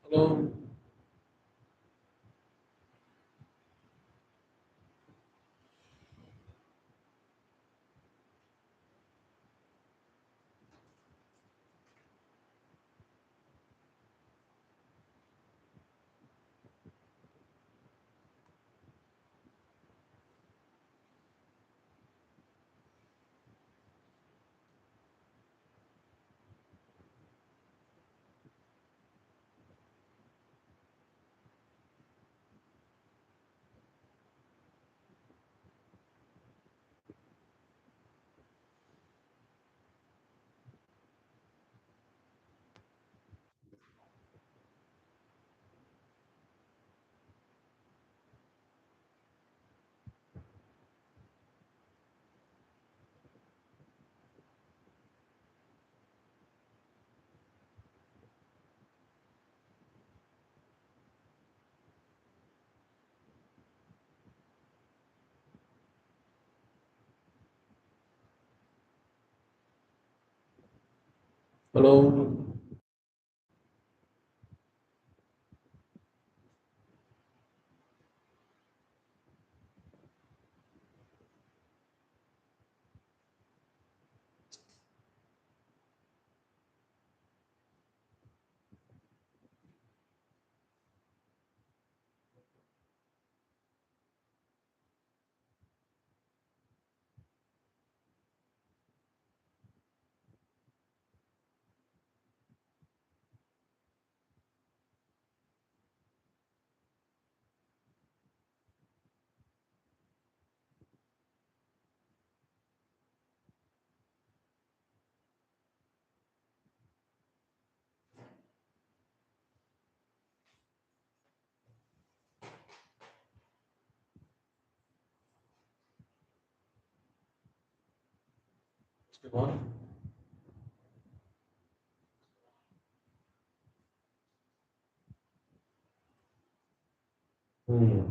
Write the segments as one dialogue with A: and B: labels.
A: Hello. Hello. Good morning. Hmm.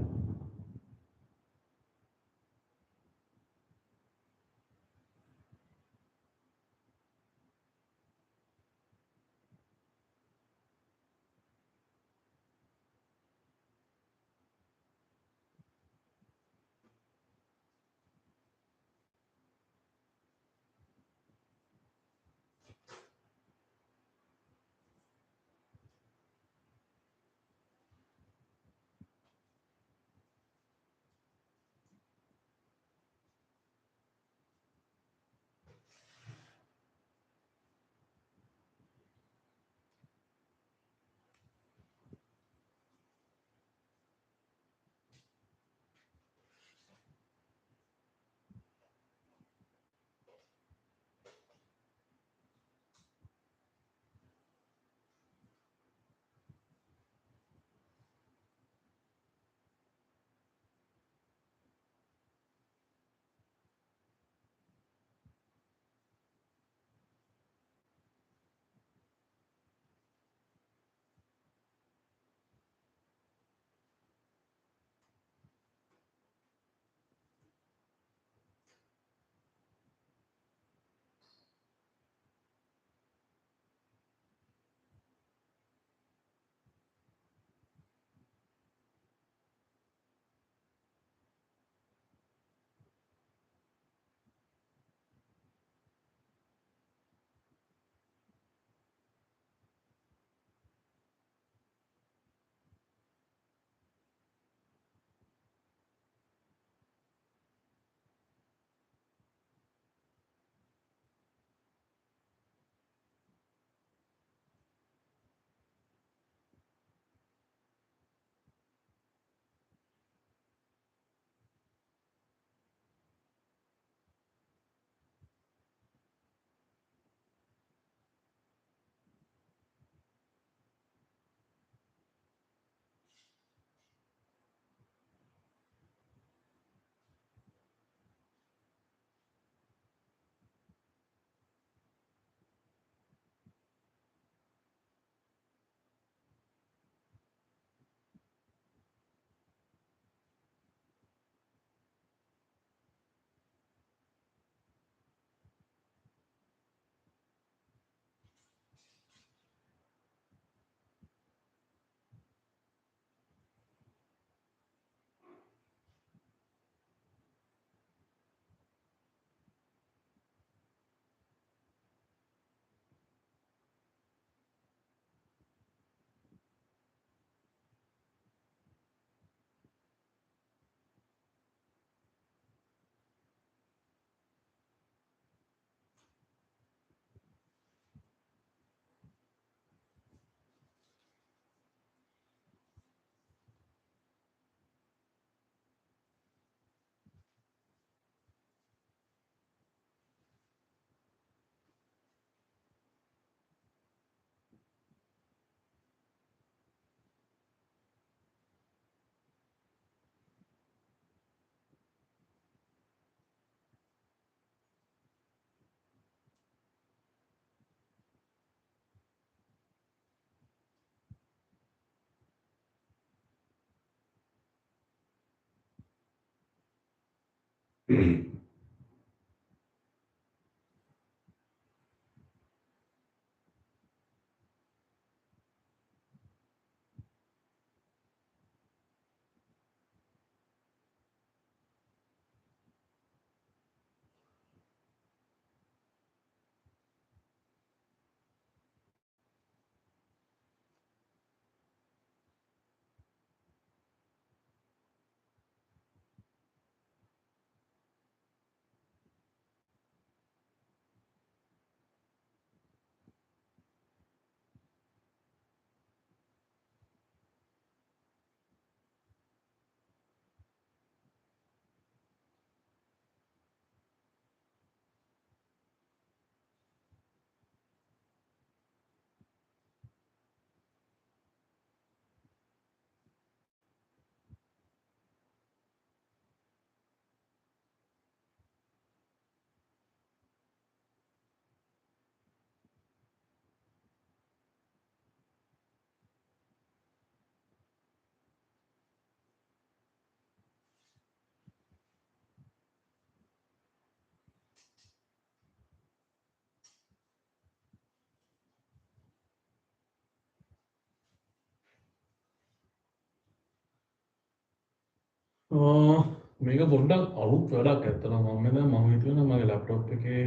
A: මේක පොඩ්ඩක් අලුත් වැඩක් ඇත්තටම මම දැන් මම හිතුවේ මගේ ලැප්ටොප් එකේ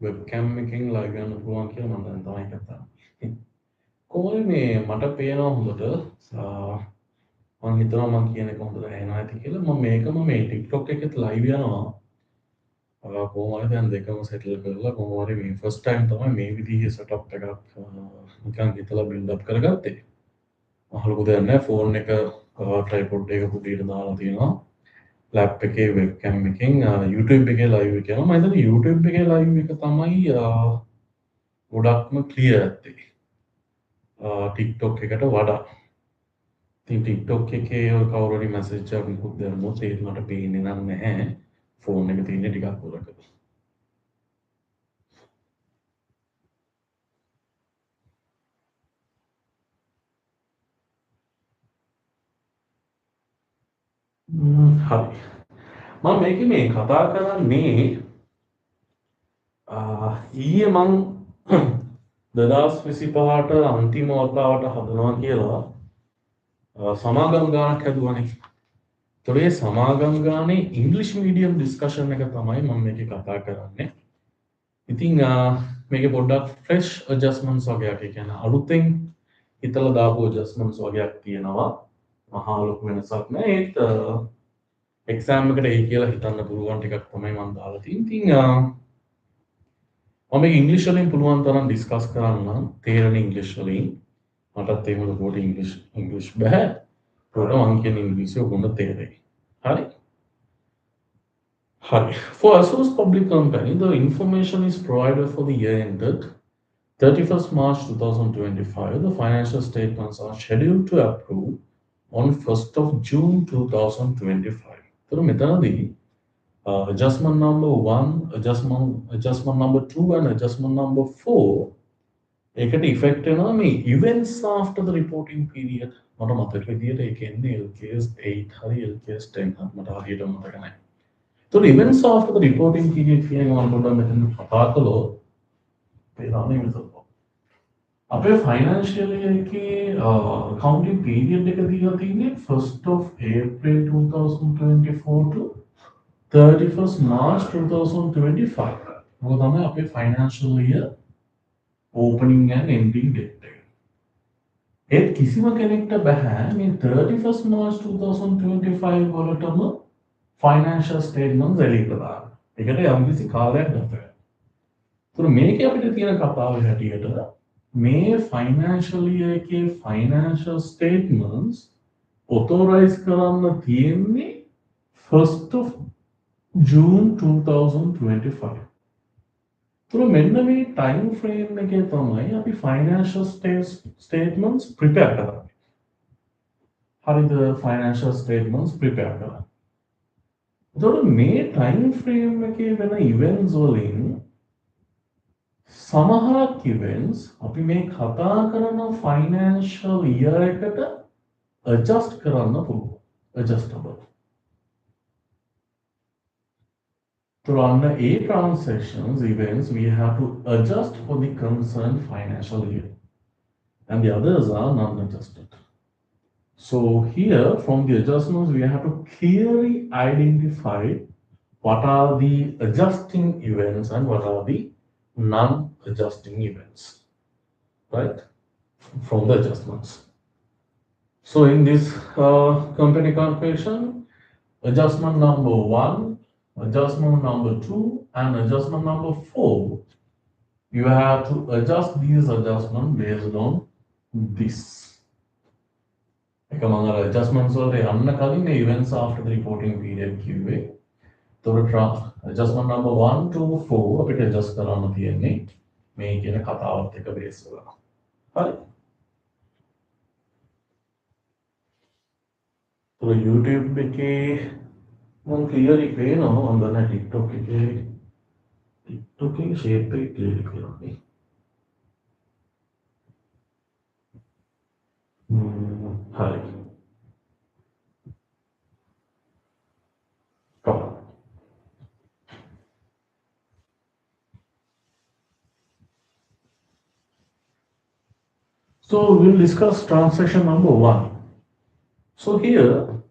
A: වෙබ්කෑම් එකෙන් ලයිව් යන්න පුළුවන් කියලා මම දැන් තමයි හිතන්නේ. කොහොමද මේ මට පේනවා හොඳට මම හිතනවා මම කියන එක හොඳට ඇහෙනවා ඇති කියලා. මම මේ TikTok එකෙත් ලයිව් යනවා. කොහොම හරි දැන් දෙකම සෙටල් කරලා කොහොම හරි මේ ෆස්ට් ටයිම් තමයි මේ විදිහේ සෙටප් එකක් නිකන් හිතලා බිල්ඩ් අප් කරගත්තේ. මහලුකු දෙයක් නැහැ. ෆෝන් එක ට්‍රයිපොඩ් එක කුටියට දාලා තියෙනවා. ලැප් එකේ වෙබ්කෑම් එකෙන් YouTube එකේ ලයිව් එක යනවා. මම හිතන්නේ YouTube එකේ ලයිව් එක තමයි ගොඩක්ම ක්ලියර් ඇත්තේ. TikTok එකට වඩා. ඉතින් TikTok එකේ ඔය කවුරු හරි මැසේජ් එකක් මුකුත් දැම්මොත් ඒක මට පේන්නේ නම් නැහැ. ෆෝන් එක තියෙන්නේ ටිකක් දුරක. හරි. මම මේකේ මේ කතා කරන්නේ ඊයේ මං 2025ට අන්තිම වතාවට හදනවා කියලා සමාගම් ගානක් හැදුවනේ. ඒතොර ඒ සමාගම් ගානේ ඉංග්‍රීසි මීඩියම් ඩිස්කෂන් එක තමයි මම මේකේ කතා කරන්නේ. ඉතින් මේකේ පොඩ්ඩක් ෆ්‍රෙෂ් ඇඩ්ජස්ට්මන්ට්ස් වගේක් ඒ කියන්නේ අලුතෙන් හිතලා දාපු ඇඩ්ජස්ට්මන්ට්ස් වගේක් තියෙනවා. මහා ලොකු වෙනසක් නෑ. ඒත් එක්සෑම් එකට ඒ කියලා හිතන්න පුළුවන් ටිකක් තමයි මම දාලා තියෙන්නේ. ඉතින් මම ඉංග්‍රීසි වලින් පුළුවන් තරම් ඩිස්කස් කරන්න තේරෙන ඉංග්‍රීසි වලින් මටත් එහෙම ලොකුවට ඉංග්‍රීසි බෑ. ඒකට මම කියන ඉංග්‍රීසි ඔයගොල්ලන්ට තේරෙයි. හරි. Hi. For Asus Public Company, the information is provided for the year ended 31st March 2025. The financial statements are scheduled to approve on 1st of June 2025. So, මෙතනදී adjustment number 1, adjustment number 2 and adjustment number 4 ඒකට effect වෙනවා මේ events after the reporting period. මට මතක විදියට ඒක එන්නේ LKS 8 හරි LKS 10 හරි මට හරියට මතක නැහැ. So the events after the reporting period කියන එක මම පොඩ්ඩක් මෙතන කතා කළොත් පේනවනේ මෙතන. අපේ financial year එකේ accounting period එක දීලා තියෙන්නේ 1st of April 2024 to 31st March 2025. මොකද තමයි අපේ financial year opening and ending date එක. ඒත් කිසිම කෙනෙක්ට බෑ මේ 31st March 2025 වලටම financial statements එළියට දාන්න. ඒකට යම්කිසි කාලයක් ගත වෙනවා. ඒතර මේකේ අපිට තියෙන කතාවේ හැටියට මේ financial year එකේ financial statements authorize කරන්න තියෙන්නේ 1st of June 2025. ඒතර මෙන්න මේ time frame එකේ තමයි අපි financial statements prepare කරන්නේ. හරිද? financial statements prepare කරන්නේ. එතකොට මේ time frame එකේ වෙන events වලින් සමහරක් events අපි මේ කතා කරන financial year එකට adjust කරන්න පුළුවන්. adjustable. To run the A transactions events, we have to adjust for the concerned financial year, and the others are non-adjusted. So here, from the adjustments, we have to clearly identify what are the adjusting events and what are the non-adjusting events, right? From the adjustments. So in this company calculation, adjustment number 1, adjustment number 2, and adjustment number 4, you have to adjust these adjustments based on this. Adjustments are the events after the reporting period QA. So adjustment number 1 to 4 අපිට adjust කරන්න තියෙන්නේ මේ කියන කතාවත් එක base කරලා. හරි. So YouTube එකේ මම clearly පේනවා මම දන්න TikTok එකේ shape එක clearly කරන්නේ. හරි. So we'll discuss transaction number 1. So here,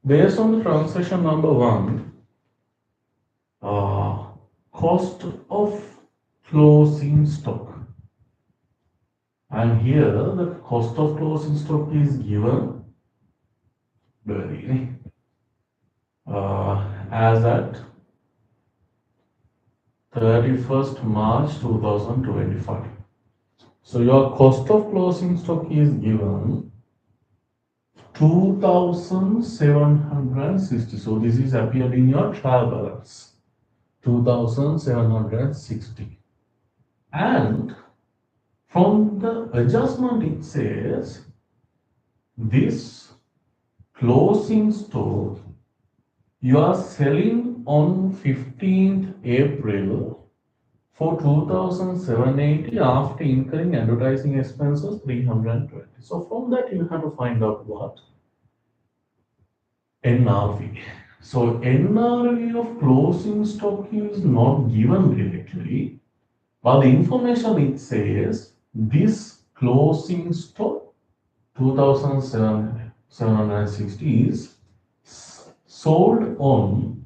A: based on the transaction number 1, cost of closing stock. And here the cost of closing stock is given as at 31st March 2025. So your cost of closing stock is given 2,760. So this is appeared in your trial balance, 2,760. And from the adjustment it says this closing stock you are selling on 15th April for 2,780 after incurring advertising expenses 320. So from that you have to find out what? NRV. So NRV of closing stock is not given directly, but the information it says this closing stock 2,760 is sold on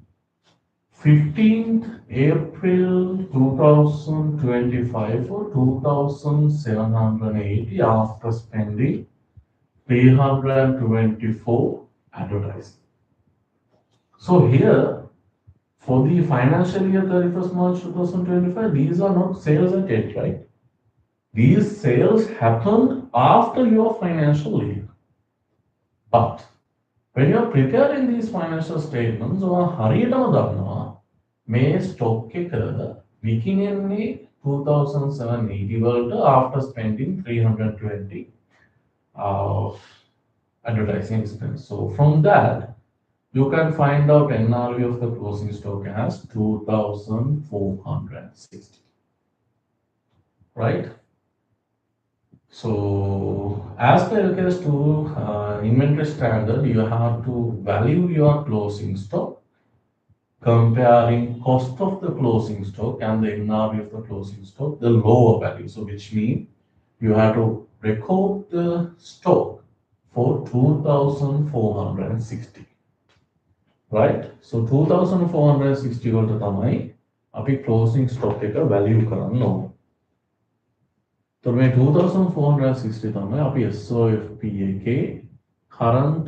A: 15th April 2025 for 2,780 after spending 324 advertising. So here, for the financial year 31st March 2025, these are not sales at yet, right? These sales happened after your financial year. But when you are preparing these financial statements, හරියටම දන්නවා මේ stock එක විකිණෙන්නේ 2,780 වලට after spending 320 advertising expense. So from that, you can find out NRV of the closing stock as 2,460. Right? So as per LKS 2 inventory standard, you have to value your closing stock comparing cost of the closing stock and the NRV of the closing stock, the lower value. So which means you have to record the stock for 2,460. Right? So 2,460 වලට තමයි අපි closing stock එක value කරන්න ඕනේ. So මේ 2,460 තමයි අපි SOFP එකේ current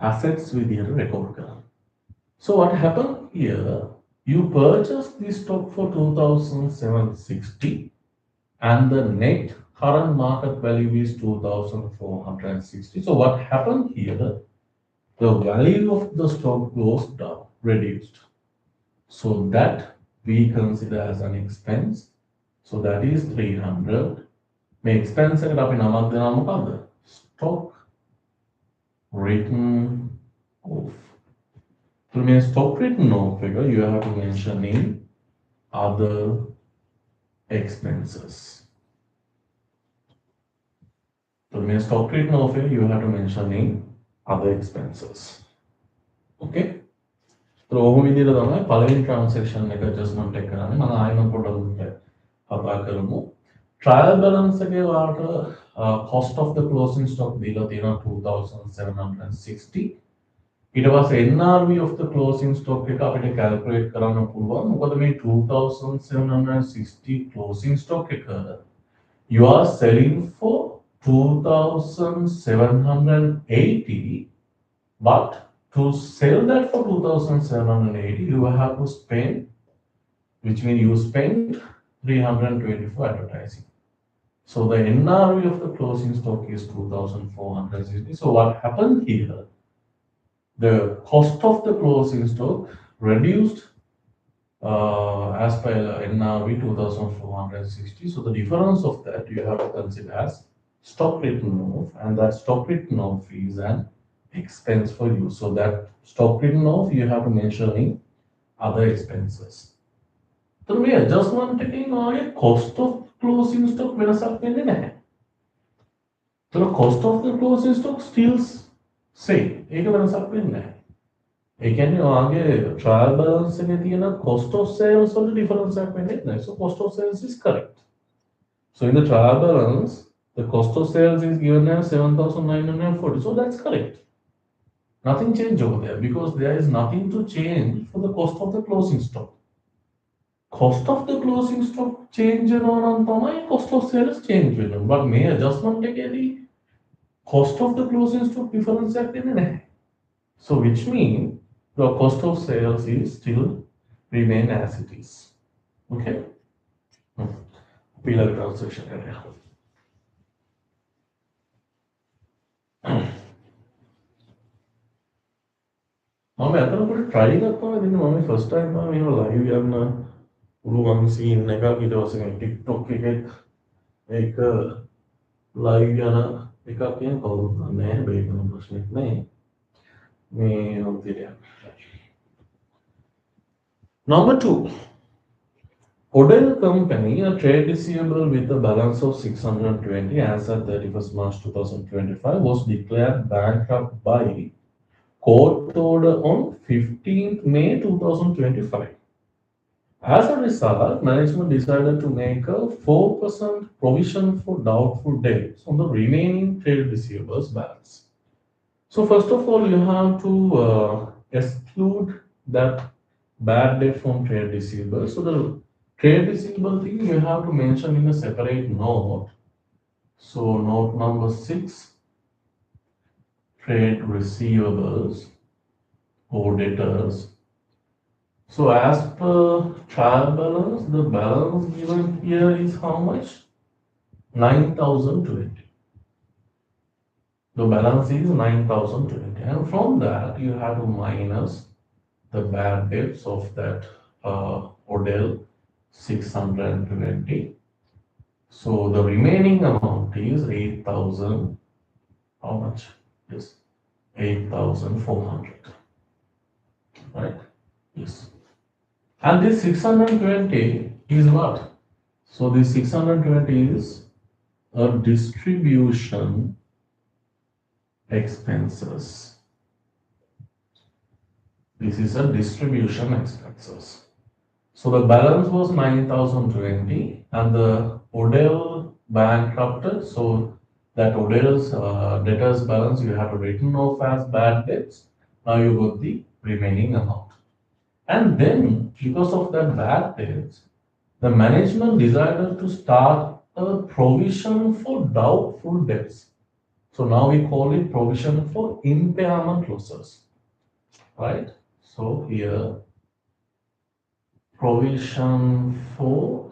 A: assets විදිහට record කරන්නේ. So what happened here? You purchased this stock for 2,760 and the net current market value is 2,460. So what happened here? The value of the stock goes down, reduced. So that we consider as an expense. So that is 300. May expense එකට අපි නමක් දෙනවා මොකද්ද? Stock written off. So when stock written off figure, you have to mention in other expenses. So when stock written off figure, you have to mention in other expenses. Okay. ඔහොම විදිහට තමයි පළවෙනි transaction එක adjustment එක කරන්නේ. මම ආයෙම පොඩ්ඩක් කතා කරමු. Trial balance එකේ වාට cost of the closing stock දීලා තියෙනවා 2760. ඊට පස්සේ NRV of the closing stock එක අපිට calculate කරන්න පුළුවන්. මොකද මේ 2760 closing stock එක you are selling for 2780, but to sell that for 2780 you have to spend, which means you spend 320 for advertising. So the NRV of the closing stock is 2460. So what happened here, the cost of the closing stock reduced as per NRV 2460. So the difference of that you have to consider as stock written off, and that stock written off is an expense for you. So that stock written off you have to mention in other expenses. So we adjustment taking on a cost of closing stock වෙනසක් වෙන්නේ නැහැ. So the cost of the closing stock still same. ඒක වෙනසක් වෙන්නේ නැහැ. ඒ කියන්නේ ඔයාගේ trial balance එකේ තියෙන cost of sales වල difference එකක් වෙන්නේ නැහැ. So cost of sales is correct. So in the trial balance, the cost of sales is given as 7,940. So that's correct. Nothing changed over there because there is nothing to change for the cost of the closing stock. Cost of the closing stock change වෙනවා තමයි cost of sales change වෙනවා. But මේ adjustment එකේදී cost of the closing stock difference එකක් දෙන්නේ නැහැ. So which means the cost of sales is still remain as it is. Okay. Pillar transaction area. මම අතනකොට try එකක් තමයි දෙන්නේ. මම first time තමයි මේව live යන්න පුළුවන් scene එකක්. ඊට පස්සේ මේ TikTok එකේ ඒක live යන එකක් කියන කවුරුත් නැහැ. මේක නම් ප්‍රශ්නයක් නැහැ. මේ ඔතේ. Number 2. Odell Company, a trade receivable with a balance of 620 as at 31st March 2025, was declared bankrupt by court order on 15th May 2025. As a result, management decided to make a 4% provision for doubtful debts on the remaining trade receivables balance. So first of all, you have to exclude that bad debt from trade receivables. So the trade receivable thing you have to mention in a separate note. So note number 6, trade receivables or debtors. So as per trial balance, the balance given here is how much? 9,020. The balance is 9,020, and from that you have to minus the bad debts of that Odell 620. So the remaining amount is 8,000. How much? Yes, 8,400. Right? Yes. And this 620 is what? So this 620 is a distribution expenses. This is a distribution expenses. So the balance was 9,020 and the Odell bankrupted. So that Odell's debtors balance you have written off as bad debts. Now you got the remaining amount. And then because of that bad debts, the management decided to start a provision for doubtful debts. So now we call it provision for impairment losses, right? So here, provision for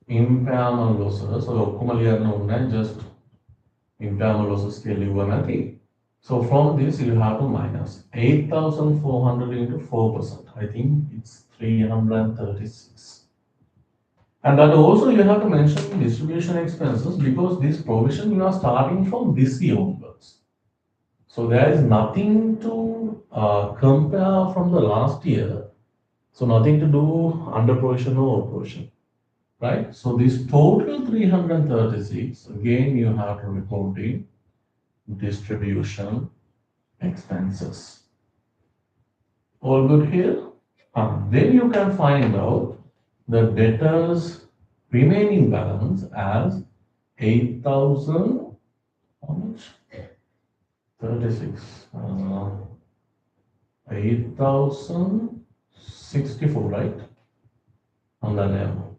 A: impairment losses. So just impairment losses scale. So from this you have to minus 8,400 into 4%. I think it's 336. And that also you have to mention distribution expenses because this provision you are starting from this year onwards. So there is nothing to compare from the last year. So nothing to do under provision or over provision, right? So this total 336, again you have to report in distribution expenses. All good here? Then you can find out the debtors remaining balance as 8,000, how much? 36. 8,064, right? On the level.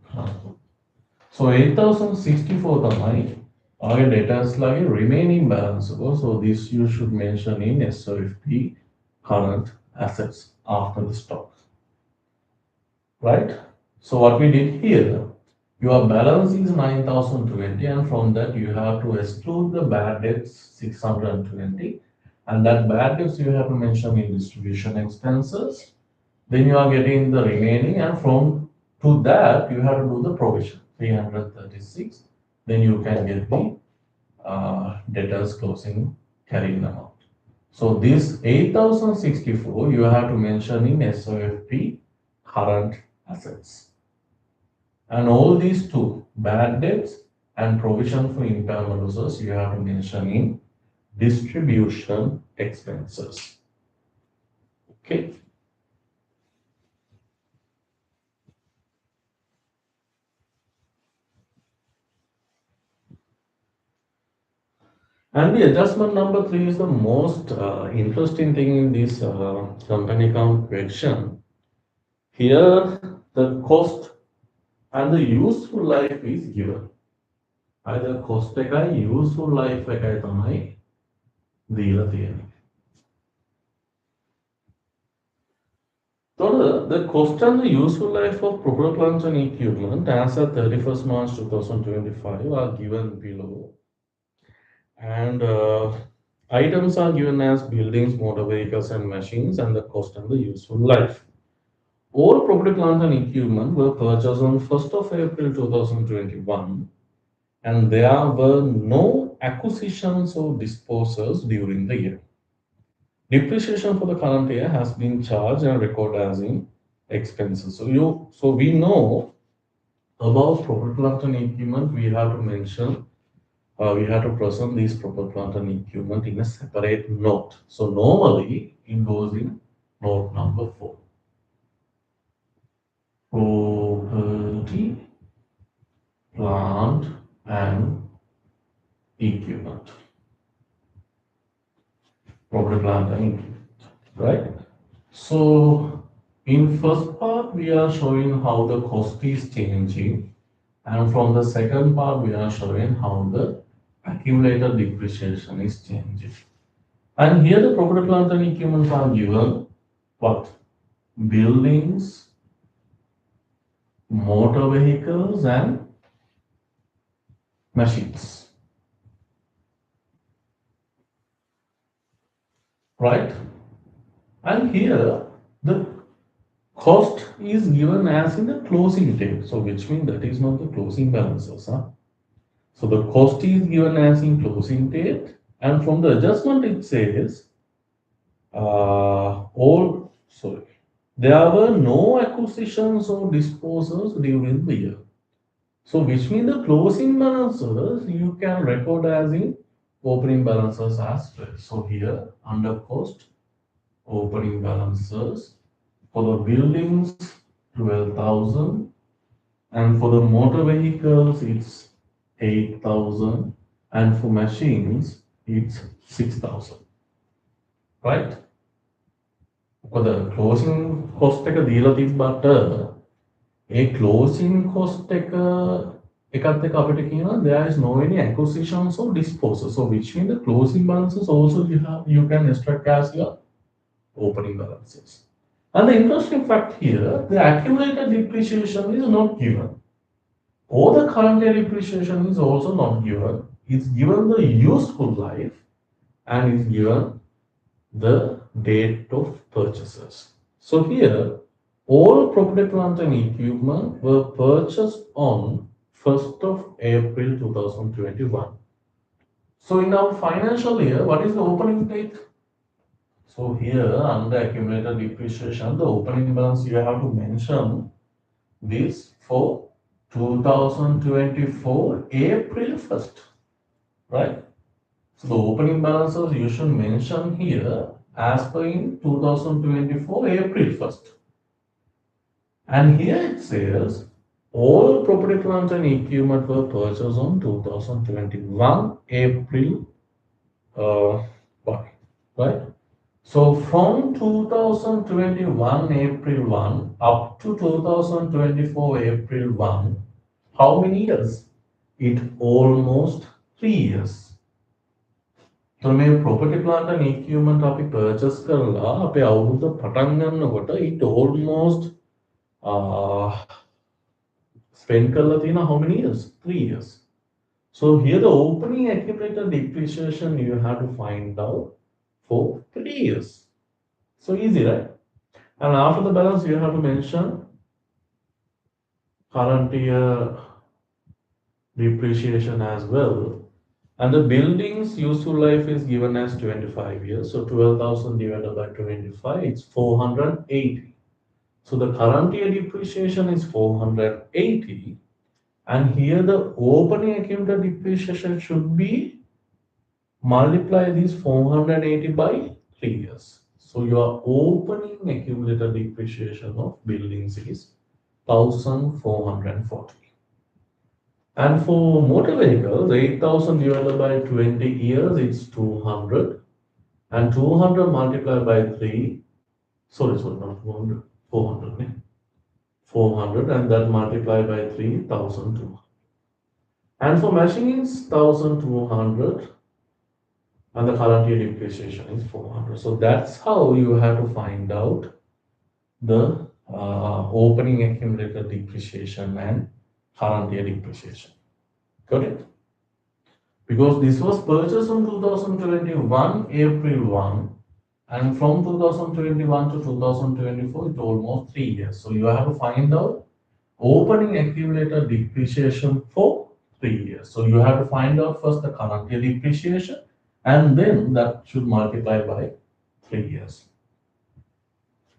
A: So 8,064 තමයි our debtors like remaining balance. So this you should mention in SOFP current assets after the stock. Right? So what we did here, your balance is 9,020 and from that you have to exclude the bad debts 620 and that bad debts you have to mention in distribution expenses. Then you are getting the remaining and from to that you have to do the provision 336. Then you can get the debtors closing carrying amount. So this 8,064 you have to mention in SOFP current assets. And all these two, bad debts and provision for impairment losses, you have to mention in distribution expenses. Okay. And the adjustment number 3 is the most interesting thing in this company account question. Here, the cost and the useful life is given. Either cost එකයි useful life එකයි තමයි දීලා තියෙන්නේ. So the cost and the useful life of property, plant and equipment as at 31st March 2025 are given below. And items are given as buildings, motor vehicles and machines and the cost and the useful life. All property, plant and equipment were purchased on 1st of April 2021 and there were no acquisitions or disposals during the year. Depreciation for the current year has been charged and recorded as in expenses. So we know about property, plant and equipment. We have to mention, we have to present these property, plant and equipment in a separate note. So normally it goes in note number 4. Property, plant and equipment. Property, plant and equipment, right? So in first part we are showing how the cost is changing and from the second part we are showing how the accumulated depreciation is changing. And here the property, plant and equipment are given what? Buildings, motor vehicles and machines. Right? And here the cost is given as in the closing date. So which means that is not the closing balances. So the cost is given as in closing date and from the adjustment it says there were no acquisitions or disposals during the year. So which means the closing balances you can record as in opening balances as well. So here under cost, opening balances for the buildings 12,000 and for the motor vehicles it's 8,000 and for machines it's 6,000. Right? For the closing cost එක දීලා තිබ්බට a closing cost එකත් එක්ක අපිට කියනවා there is no any acquisitions or disposals. So which means the closing balances also you can extract as your opening balances. And the interesting fact here, the accumulated depreciation is not given. Or the current year depreciation is also not given. It's given the useful life and it's given the date of purchases. So here, all property, plant and equipment were purchased on 1st of April 2021. So in our financial year, what is the opening date? So here, under accumulated depreciation, the opening balance you have to mention this for 2024 April 1st, right? So the opening balances you should mention here as per in 2024 April 1st. And here it says all property, plant and equipment were purchased on 2021 April 1, right? So from 2021 April 1 up to 2024 April 1, how many years? It almost 3 years. So මේ property plant and equipment අපි purchase කරලා අපේ අවුරුද්ද පටන් ගන්නකොට it almost spend කරලා තියෙන how many years? 3 years. So here the opening accumulated depreciation you have to find out for 3 years. So easy, right? And after the balance you have to mention current year depreciation as well. And the building's useful life is given as 25 years. So 12,000 divided by 25, it's 480. So the current year depreciation is 480. And here the opening accumulated depreciation should be multiply this 480 by 3 years. So your opening accumulated depreciation of buildings is 1,440. And for motor vehicles, 8,000 divided by 20 years, it's 200. And 200 multiplied by 3, sorry, not 200, 400. 400 and that multiplied by 3, 1,200. And for machines, 1,200 and the current year depreciation is 400. So that's how you have to find out the opening accumulated depreciation and current year depreciation. Got it? Because this was purchased on 2021 April 1 and from 2021 to 2024 it's almost 3 years. So you have to find out opening accumulated depreciation for 3 years. So you have to find out first the current year depreciation and then that should multiply by 3 years.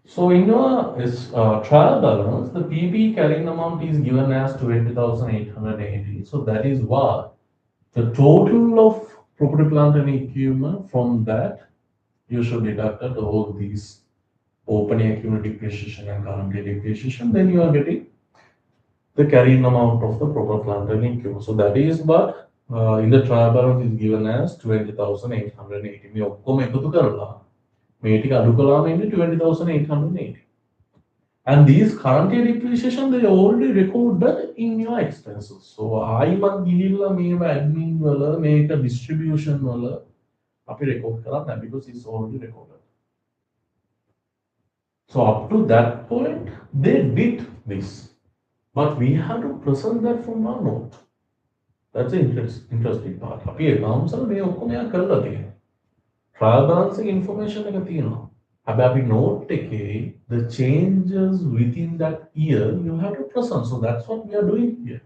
A: So in your trial balance, the PB carrying amount is given as 20,880. So that is what the total of property, plant and equipment. From that, you should deduct all these opening accumulated depreciation and current year depreciation. Then you are getting the carrying amount of the property, plant and equipment. So that is what in the trial balance is given as 20,880. මේ ඔක්කොම එකතු කරලා මේ ටික අඩු කළාම එන්නේ 20,880. And these current year depreciation they already recorded in your expenses. So ආයිමත් ගිහිල්ලා මේව admin වල මේක distribution වල අපි record කරලා නැහැ because it's already recorded. So up to that point they did this, but we have to present that from our note. That's the interesting part. අපි accounts වල මේ ඔක්කොම එයා කරලා තියෙනවා. Trial balancing information එක තියෙනවා. හැබැයි අපි note එකේ the changes within that year you have to present. So that's what we are doing here.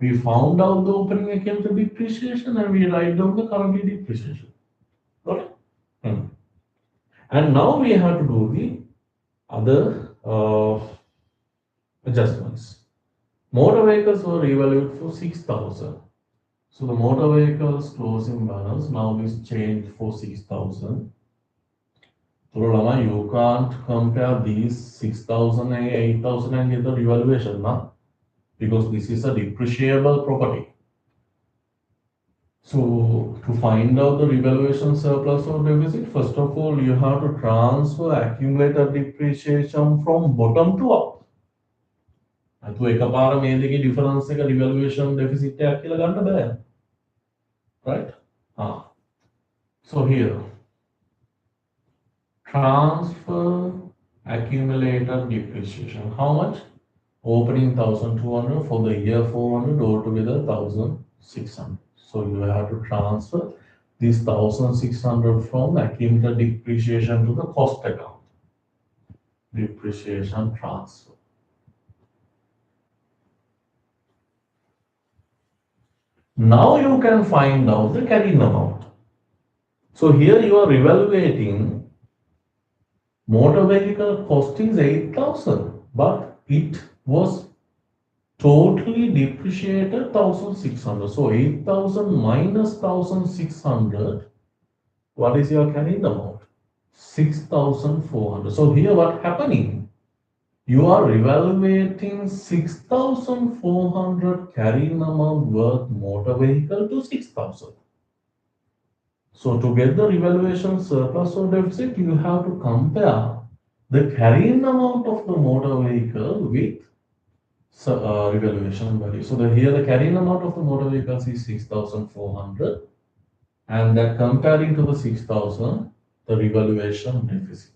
A: We found out the opening account depreciation and we write down the current year depreciation. Okay? And now we have to do the other adjustments. Motor vehicles were revalued for 6,000. So the motor vehicles closing balance now is changed for 6,000. So Lama, you can't compare these 6,000 and 8,000 and get the revaluation now, because this is a depreciable property. So to find out the revaluation surplus or deficit, first of all you have to transfer accumulated depreciation from bottom to up. तो එකපාර මේ දෙකේ difference එක revaluation deficit එකක් කියලා ගන්න බෑ. Right? So here transfer accumulated depreciation. How much? Opening 1,200 for the year 400 altogether 1,600. So you have to transfer this 1,600 from accumulated depreciation to the cost account. Depreciation transfer. Now you can find out the carrying amount. So here you are evaluating motor vehicle cost is 8,000, but it was totally depreciated 1600. So 8000 minus 1600. What is your carrying amount? 6400. So here what happening? You are evaluating 6400 carrying amount worth motor vehicle to 6000. So to get the revaluation surplus or deficit, you have to compare the carrying amount of the motor vehicle with revaluation value. So here the carrying amount of the motor vehicles is 6400, and that comparing to the 6000, the revaluation deficit.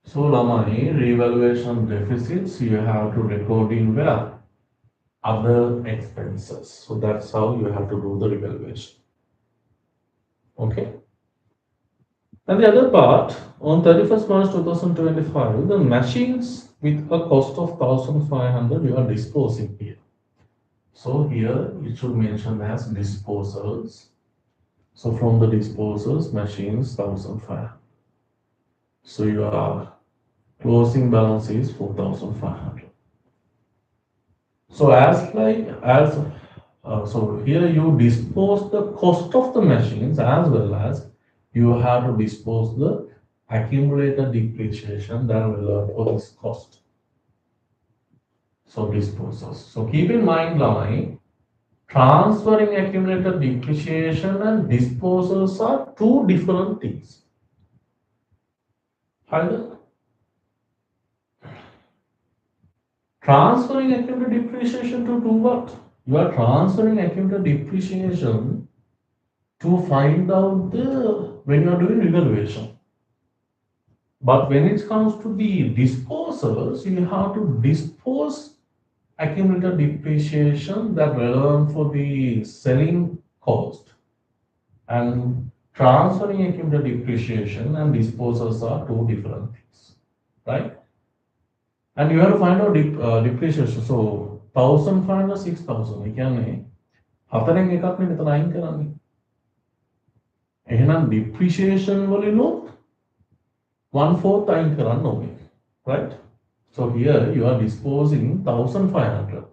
A: So Lamani, revaluation deficits you have to record in where? Other expenses. So that's how you have to do the revaluation. Okay. And the other part, on 31st March 2025, the machines with a cost of 1500 you are disposing here. So here it should mention as disposals. So from the disposals, machines 1500. So your closing balance is 4500. So so here you dispose the cost of the machines as well as you have to dispose the accumulated depreciation that will learn for this cost. So disposals. So keep in mind, Lamai, transferring accumulated depreciation and disposals are two different things. Either transferring accumulated depreciation to do what? You are transferring accumulated depreciation to find out the when you are doing revaluation. But when it comes to the disposals, you have to dispose accumulated depreciation that relevant for the selling cost, and transferring accumulated depreciation and disposals are two different things, right? And you have to find out depreciation. So 1500 6000 ඒ කියන්නේ හතරෙන් එකක් නේ මෙතන අයින් කරන්නේ. එහෙනම් depreciation වලිනුත් 1/4 අයින් කරන්න ඕනේ, right? So here you are disposing 1500.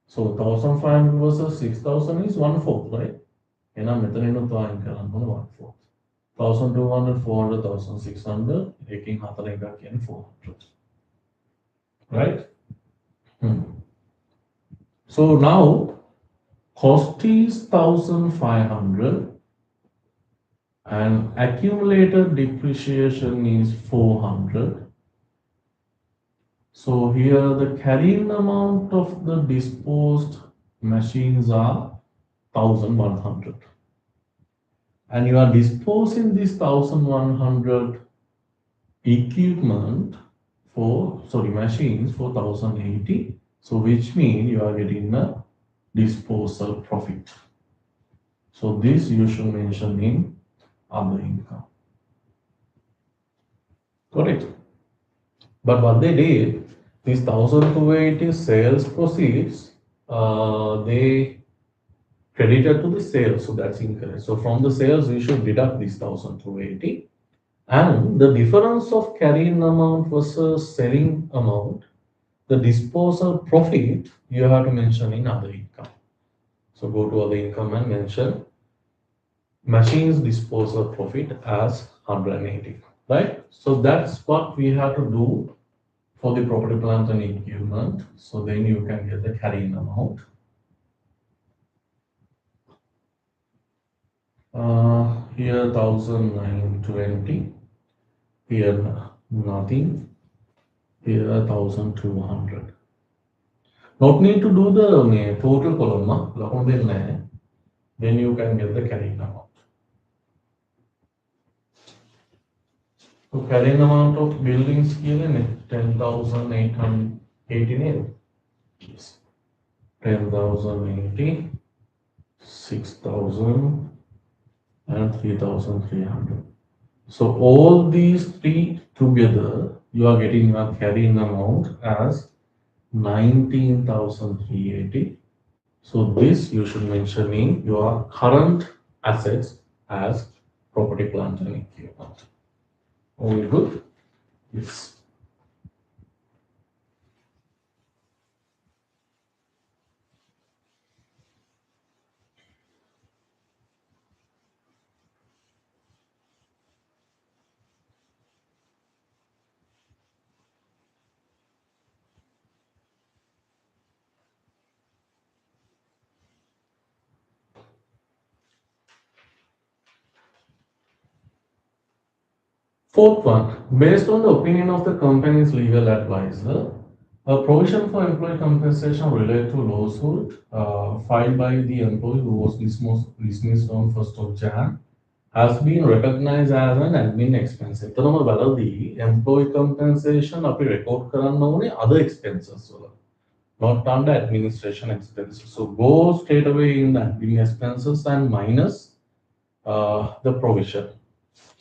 A: So 1500 versus 6000 is 1/4, right? එහෙනම් මෙතනිනුත් අයින් කරන්න ඕනේ 1/4. 1200 400 1600 එකකින් හතරෙන් එකක් කියන්නේ 400. Right? So now cost is 1500 and accumulated depreciation is 400. So here the carrying amount of the disposed machines are 1100. And you are disposing this 1100 equipment machines for 1080. So which means you are getting a disposal profit. So this you should mention in other income. Got it? But what they did, these 1280 sales proceeds, they credited to the sales, so that's incorrect. So from the sales, we should deduct this 1280. And the difference of carrying amount versus selling amount, the disposal profit, you have to mention in other income. So go to other income and mention machines disposal profit as 180, right? So that's what we have to do for the property, plant and equipment. So then you can get the carrying amount. Here 1920. Here nothing. Here 1200. Not need to do the total column. Then you can get the carrying amount. So carrying amount of buildings here 10,889. Yes. 10,080, 6,000 and 3,300. So all these three together, you are getting a carrying amount as 19,380. So this you should mention in your current assets as property, plant and equipment. All good? Yes. Fourth one, based on the opinion of the company's legal advisor, a provision for employee compensation related to lawsuit filed by the employee who was dismissed on 1st of Jan has been recognized as an admin expense. එතනම වැරදි employee compensation අපි record කරන්න ඕනේ other expenses වල, not under administration expenses. So go straight away in the admin expenses and minus the provision.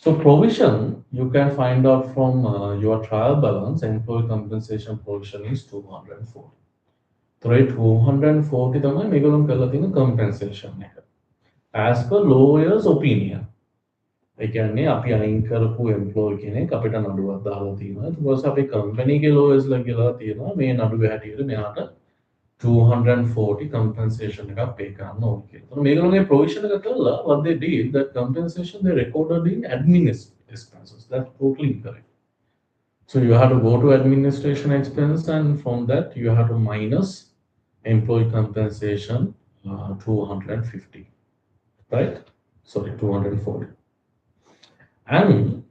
A: So provision, you can find out from your trial balance, employee compensation provision is 240. So 240 තමයි මේගොල්ලෝ කරලා තියෙන compensation එක. As per lawyer's opinion. ඒ කියන්නේ අපි අයින් කරපු employee කෙනෙක් අපිට නඩුවක් දාලා තියෙනවා. ඊට පස්සේ අපේ company ගේ lawyers ලා කියලා තියෙනවා මේ නඩුව හැටියට මෙයාට 240 compensation එකක් pay කරන්න ඕනේ කියලා. එතකොට මේගොල්ලෝගේ provision එක කළා what they did, that compensation they recorded in admin expenses. That's totally incorrect. So you have to go to administration expense and from that you have to minus employee compensation 250, right? Sorry, 240. And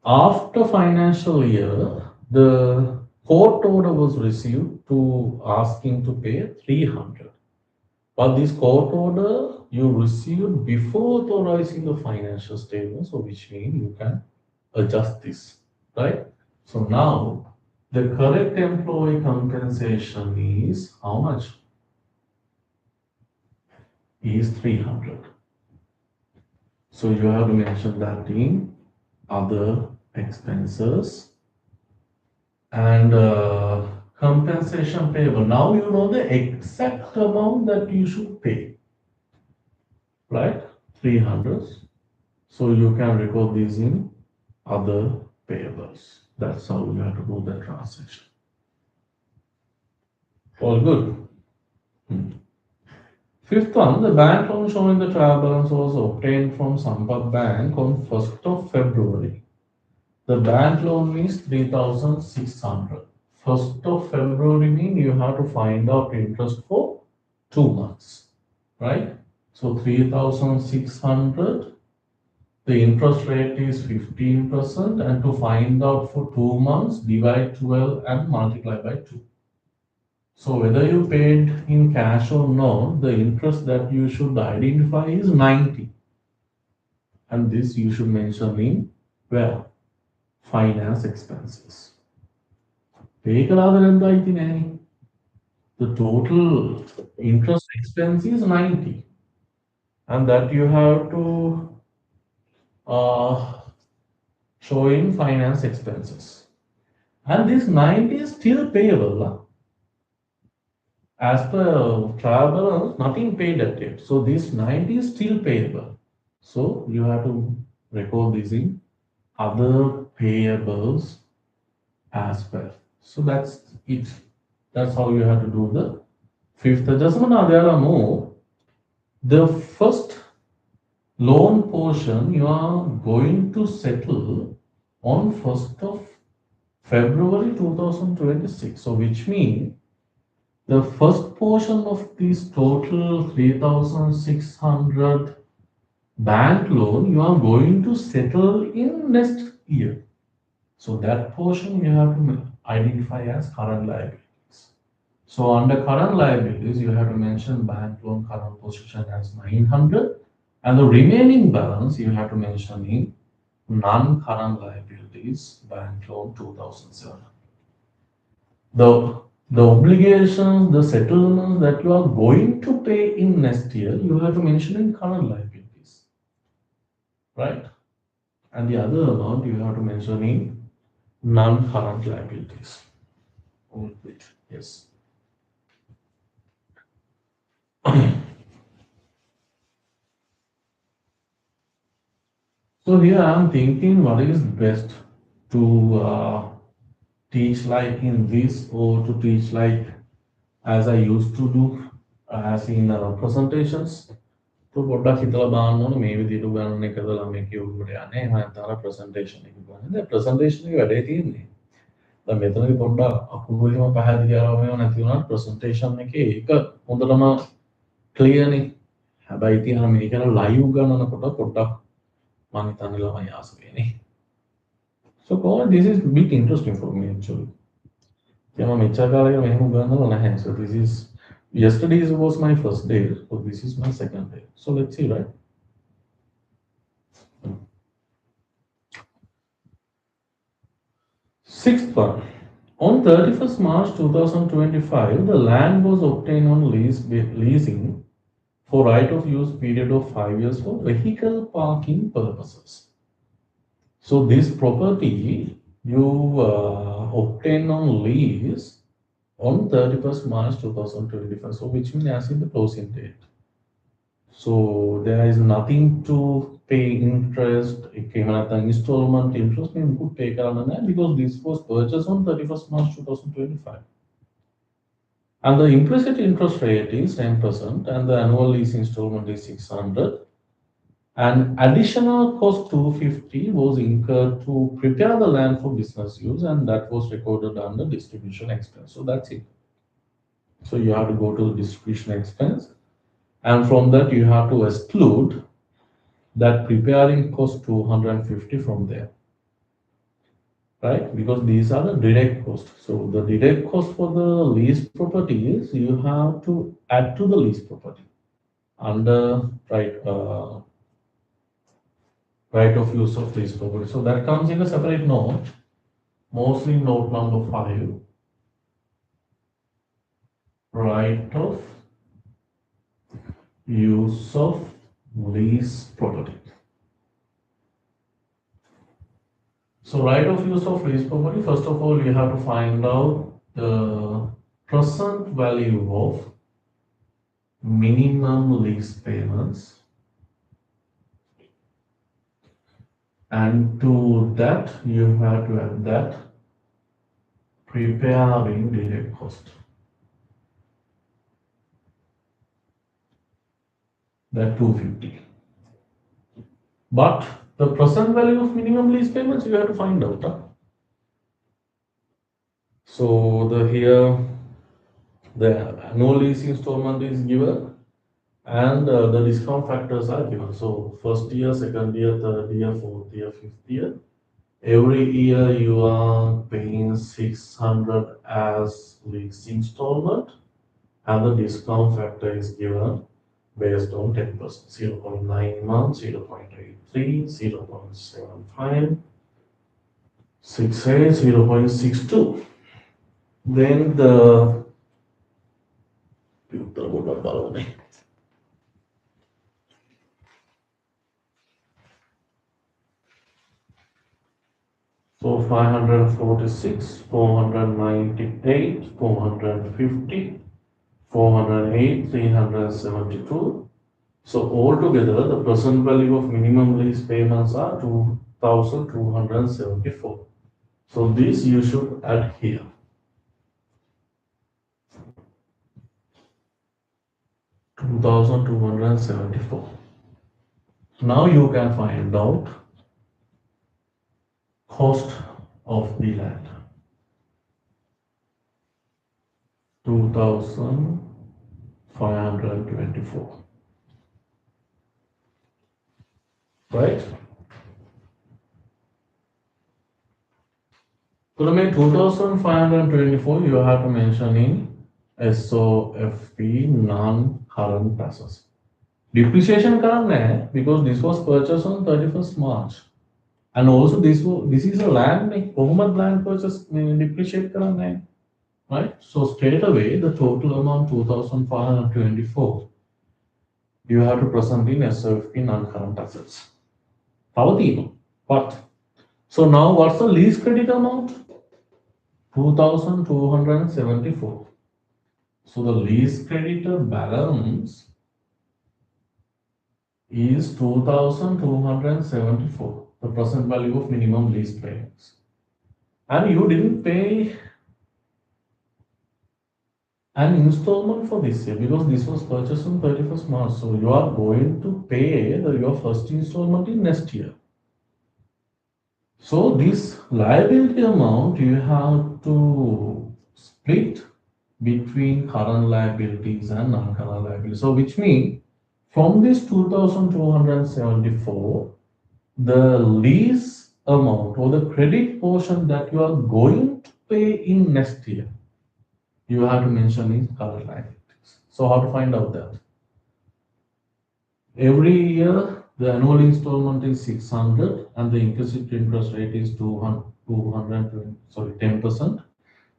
A: after financial year, the court order was received to asking to pay 300. But this court order you received before authorizing the financial statement, so which means you can adjust this, right? So now the correct employee compensation is how much? Is 300. So you have to mention that in other expenses and compensation payable. Now you know the exact amount that you should pay, right? 300. So you can record these in other payables. That's how you have to do the transaction. All good. Fifth one, the bank loan showing the trial balance was obtained from Sampath Bank on 1st of February. The bank loan is 3,600. 1st of February means you have to find out interest for 2 months, right? So 3,600, the interest rate is 15%, and to find out for 2 months, divide 12 and multiply by 2. So whether you paid in cash or not, the interest that you should identify is 90. And this you should mention in, well, finance expenses. The total interest expense is 90. And that you have to show in finance expenses. And this 90 is still payable. As per trial balance, nothing paid at it. So this 90 is still payable. So you have to record this in other payables as well. So that's it. That's how you have to do the fifth adjustment. Now there are more. The first loan portion you are going to settle on 1st of February 2026. So which means the first portion of this total 3,600 bank loan you are going to settle in next year. So that portion you have to identify as current liabilities. So under current liabilities, you have to mention bank loan current position as 900, and the remaining balance you have to mention in non-current liabilities, bank loan 2,700. The obligations, the settlements that you are going to pay in next year, you have to mention in current liabilities, right? And the other amount you have to mention in non-current liabilities. Yes. So here I am thinking what is best to teach like in this or to teach like as I used to do as in presentations. So පොඩ්ඩක් හිතලා බලන්න ඕනේ මේ විදිහට උගන්වන එකද ළමයි කියුවට යන්නේ එහෙම නැත්නම් presentation එක ගන්න. දැන් presentation එක වැඩේ තියෙන්නේ. දැන් මෙතනදී පොඩ්ඩක් අකුරුලිම පැහැදිලි ආරෝමයක් නැති වුණාට presentation එකේ ඒක හොඳටම clear නේ. හැබැයි ඉතින් මේක live ගන්නනකොට පොඩ්ඩක් මම හිතන්නේ ළමයි ආස වෙන්නේ. So this is a bit interesting for me actually. So this is yesterday was my first day, so this is my second day. So let's see, right? Sixth one. On 31st March 2025, the land was obtained on leasing for right of use period of 5 years for vehicle parking purposes. So this property you obtain on lease on 31st March 2025. So which means as in the closing date. So there is nothing to pay interest, installment interest you could pay because this was purchased on 31st March 2025. And the implicit interest rate is 10% and the annual lease installment is 600. An additional cost 250 was incurred to prepare the land for business use and that was recorded under distribution expense. So that's it. So you have to go to the distribution expense and from that you have to exclude that preparing cost 250 from there, right? Because these are the direct costs. So the direct cost for the lease property is you have to add to the lease property under right of use of lease property. So that comes in a separate note, mostly note number 5, right of use of lease property. So right of use of lease property, first of all, you have to find out the present value of minimum lease payments, and to that you have to add that preparing direct cost, that 250. But the present value of minimum lease payments you have to find out. So the annual lease installment is given and the discount factors are given. So first year, second year, third year, fourth year, fifth year. Every year you are paying 600 as lease installment and the discount factor is given based on 10%, 0.91, 0.83, 0.75, 68, 0.62. Then the so 546, 498, 450, 408, 372. So altogether, the present value of minimum lease payments are 2,274. So this you should add here. 2,274. Now you can find out cost of the land. 2,524. Right? So the 2,524 you have to mention in SOFP non-current assets. Depreciation current because this was purchased on 31st March. And also this is a land land purchase depreciate current, right? So straight away the total amount 2,524 you have to present in SOFP non-current assets. But so now what's the lease credit amount? 2,274. So the lease creditor balance is 2,274, the present value of minimum lease payments. And you didn't pay an installment for this year because this was purchased on 31st March. So you are going to pay your first installment in next year. So this liability amount you have to split between current liabilities and non-current liabilities. So which means from this 2,274, the lease amount or the credit portion that you are going to pay in next year, you have to mention in current liabilities. So how to find out that? Every year, the annual installment is 600 and the implicit interest rate is 220, sorry, 10%.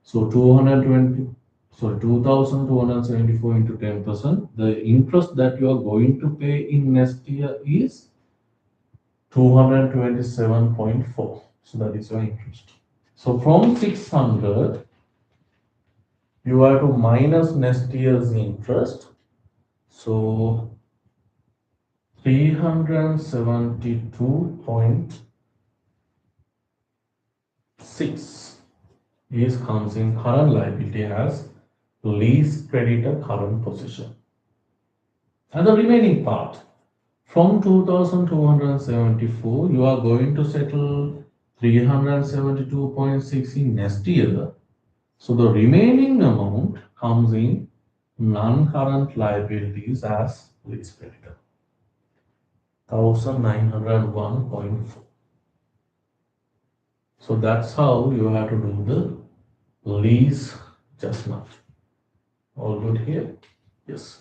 A: So 220, sorry, 2,274 into 10%. The interest that you are going to pay in next year is 227.4. So that is your interest. So from 600, you have to minus next year's interest. So 372.6 is comes in current liability as lease creditor current position. And the remaining part from 2274, you are going to settle 372.6 in next year. So the remaining amount comes in non-current liabilities as lease creditor, 1901.4. So that's how you have to do the lease adjustment. All good here? Yes.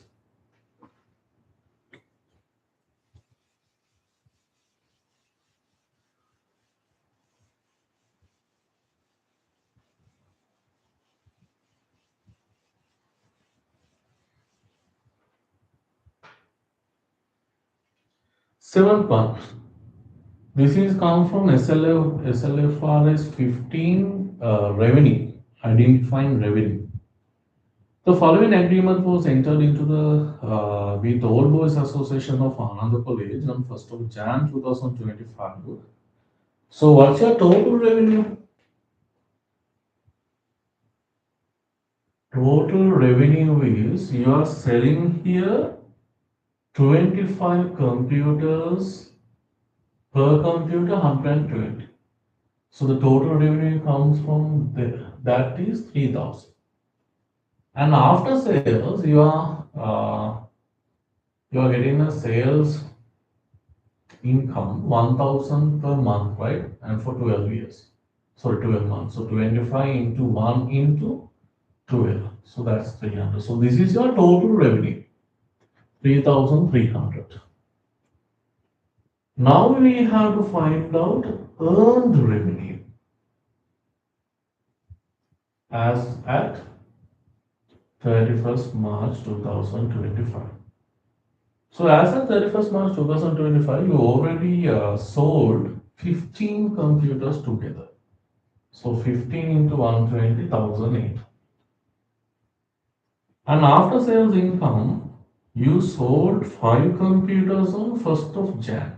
A: Seventh one. This is come from SLFRS 15 revenue, identifying revenue. The following agreement was entered into the with Old Boys Association of Ananda College on 1st of Jan 2025. So what's your total revenue? Total revenue is you are selling here 25 computers, per computer 120. So the total revenue comes from there. That is 3,000. And after sales, you are getting a sales income 1,000 per month, right? And for 12 years. Sorry, 12 months. So 25 into 1 into 12. So that's 300. So this is your total revenue, 3,300. Now we have to find out earned revenue as at 31st March 2025. So as of 31st March 2025, you already sold 15 computers together. So 15 into 120,008. And after sales income, you sold 5 computers on 1st of Jan.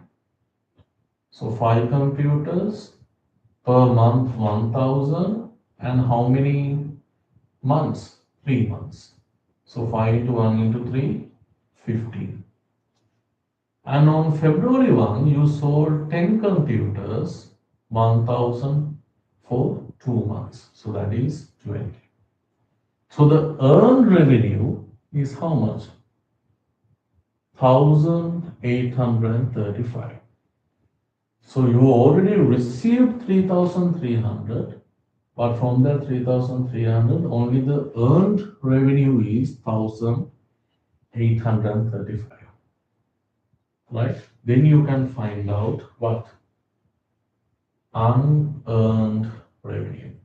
A: So 5 computers per month 1,000 and how many months? 3 months. So 5 into 1 into 3, 15. And on February 1, you sold 10 computers, 1,000 for 2 months. So that is 20. So the earned revenue is how much? 1,835. So you already received 3,300, but from that 3,300, only the earned revenue is 1,835. Right? Then you can find out what? Unearned revenue.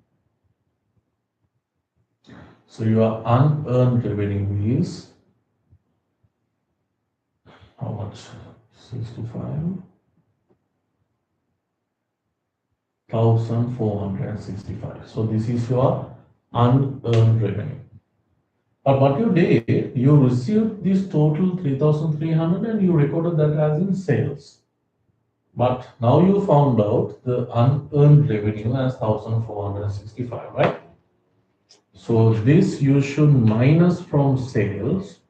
A: So your unearned revenue is how much? 65,465. So this is your unearned revenue. But what you did, you received this total 3,300 and you recorded that as in sales. But now you found out the unearned revenue as 1,465, right? So this you should minus from sales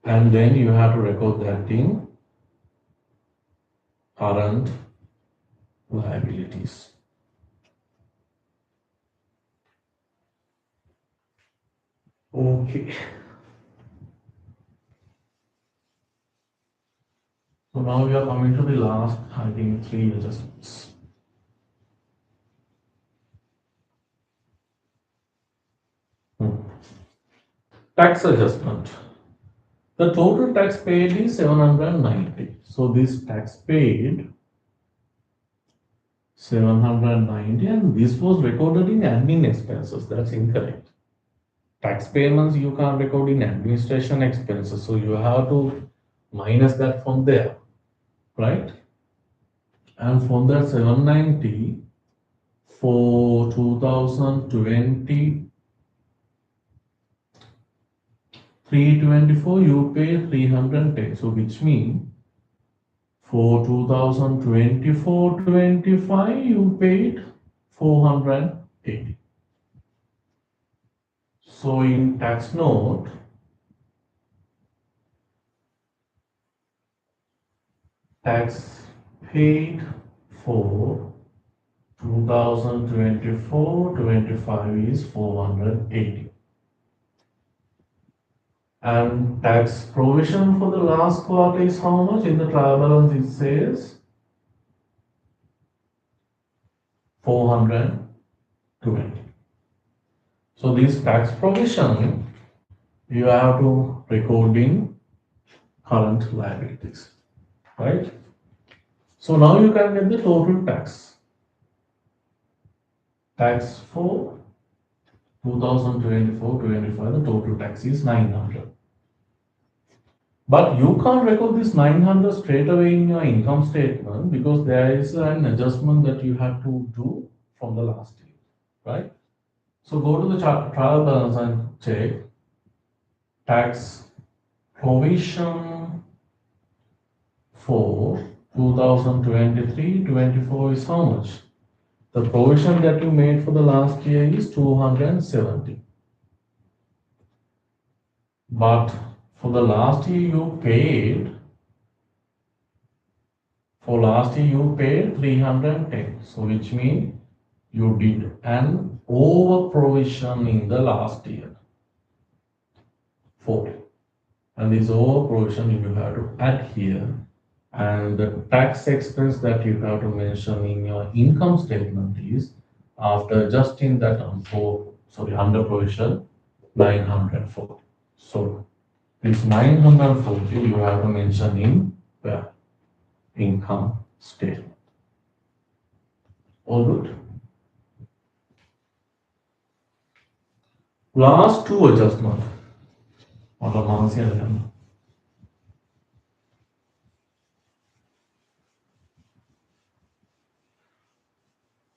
A: and then you have to record that in current liabilities. Okay. So now we are coming to the last, I think, three adjustments. Tax adjustment. The total tax paid is 790. So this tax paid 790 and this was recorded in admin expenses. That's incorrect. Tax payments you can't record in administration expenses. So you have to minus that from there, right? And from that 790 for 2020 324 you pay 310. So which means for 2024-25 you paid 480. So in tax note, tax paid for 2024-25 is 480. And tax provision for the last quarter is how much? In the trial balance it says 420. So this tax provision you have to record in current liabilities, right? So now you can get the total tax. Tax for 2024-25, the total tax is 900. But you can't record this 900 straight away in your income statement because there is an adjustment that you have to do from the last year, right? So go to the trial balance and check tax provision for 2023-24 is how much? The provision that you made for the last year is 270. But for the last year you paid, 310. So which means you did an over provision in the last year. 40. And this over provision you have to add here. And the tax expense that you have to mention in your income statement is after adjusting that under provision 940. So this 940 you have to mention in the income statement. All good? Last two adjustments.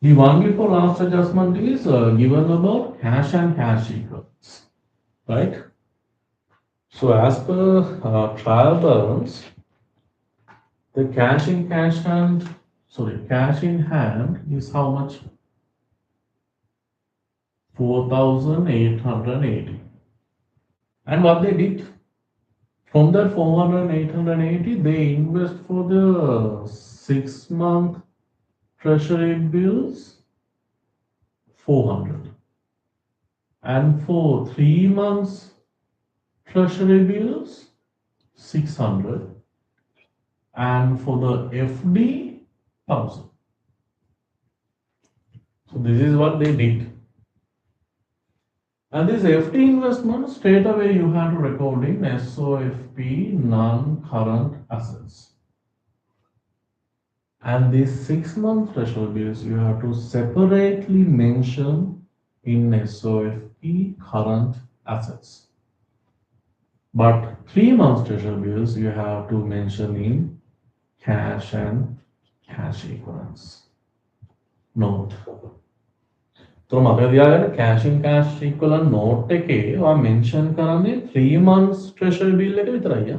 A: The one before last adjustment is given about cash and cash equivalents, right? So as per trial balance, the cash in hand is how much? 4,880. And what they did? From that 480, they invest for the 6-month treasury bills 400. And for 3 months treasury bills 600. And for the FD 1000. So this is what they did. And this FD investment straight away you have to record in SOFP non-current assets. And these 6-month treasury bills you have to separately mention in SOFP current assets. But 3 months treasury bills you have to mention in cash and cash equivalents. Note. तो මතක තියාගන්න cash in cash equivalent note එකේ ඔයා mention කරන්නේ 3 months treasury bill එක විතරයි.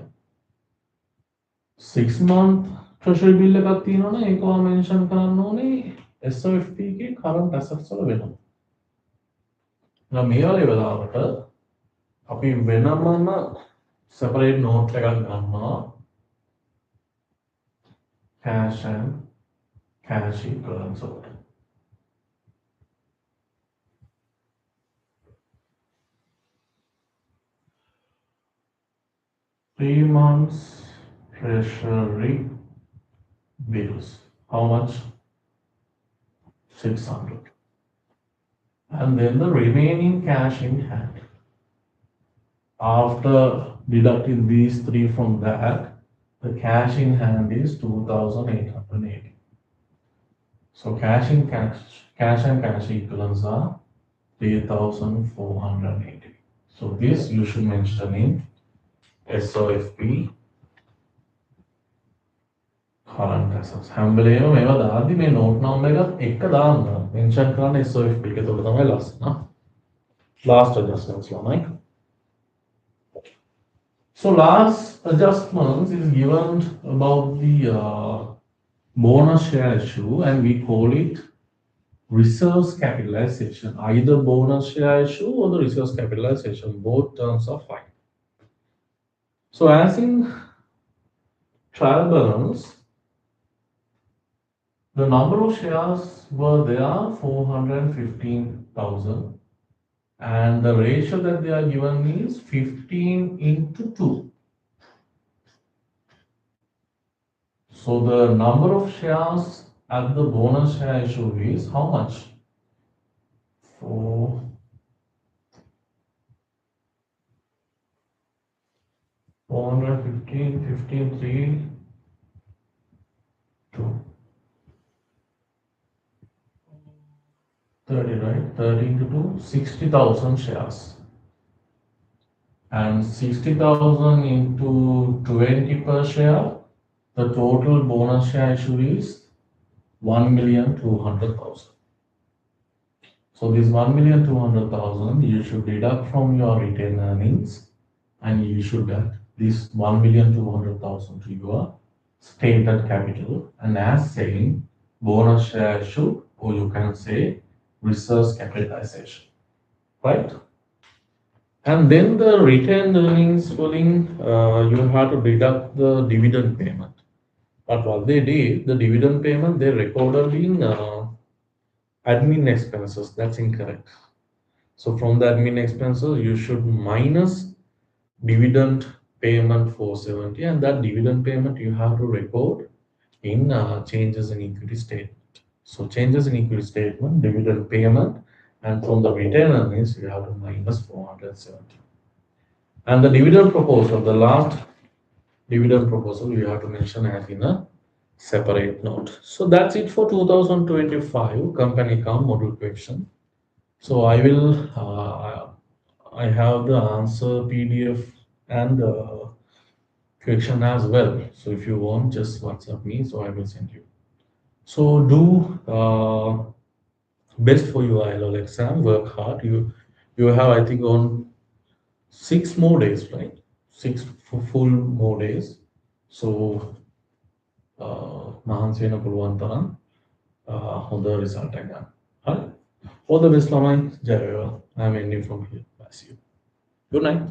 A: 6 month treasury bill එකක් තියෙනවනේ ඒක ඔයා mention කරන්න ඕනේ SOFP එකේ current assets වල වෙනවා. now මේ වගේ වෙලාවට අපි වෙනමම separate note එකක් ගන්නවා cash and cash equivalents වලට. 3 months treasury bills. How much? 600. And then the remaining cash in hand. After deducting these three from that, the cash in hand is 2,880. So cash and cash equivalents are 3,480. So this you should mention in SOFP current assets. හැම වෙලේම මේවා දාද්දි මේ note number එකත් එක දාන්න mention කරන්න SOFP එක. එතකොට තමයි ලස්සන. Last adjustments ළමයි. So last adjustments is given about the bonus share issue, and we call it reserves capitalization. Either bonus share issue or the reserves capitalization, both terms are fine. So as in trial balance, the number of shares were there 415,000, and the ratio that they are given is 15 into 2. So the number of shares at the bonus share issue is how much? 415, 15, 3, 2. 30, right? 30 into 2, 60,000 shares. And 60,000 into 20 per share, the total bonus share issue is 1,200,000. So this 1,200,000 you should deduct from your retained earnings, and you should get this 1,200,000 to your stated capital, and as saying bonus share issue, or you can say reserves capitalization, right? And then the retained earnings following, you have to deduct the dividend payment. But what they did, the dividend payment they recorded in admin expenses. That's incorrect. So from the admin expenses, you should minus dividend payment 470, and that dividend payment you have to record in changes in equity statement. So changes in equity statement, dividend payment, and from the retained earnings you have to minus 470. And the dividend proposal, the last dividend proposal, you have to mention as in a separate note. So that's it for 2025 company account model question. So I will, I have the answer PDF and the question as well. So if you want, just WhatsApp me, so I will send you. So do best for your ILL exam, work hard. You have, I think, on 6 more days, right? 6 full more days. So මහන්සි වෙන පුළුවන් තරම් හොඳ result එකක් ගන්න. හරි. All the best ළමයි. ජය වේවා. I'm ending from here. Bye. See you. Good night.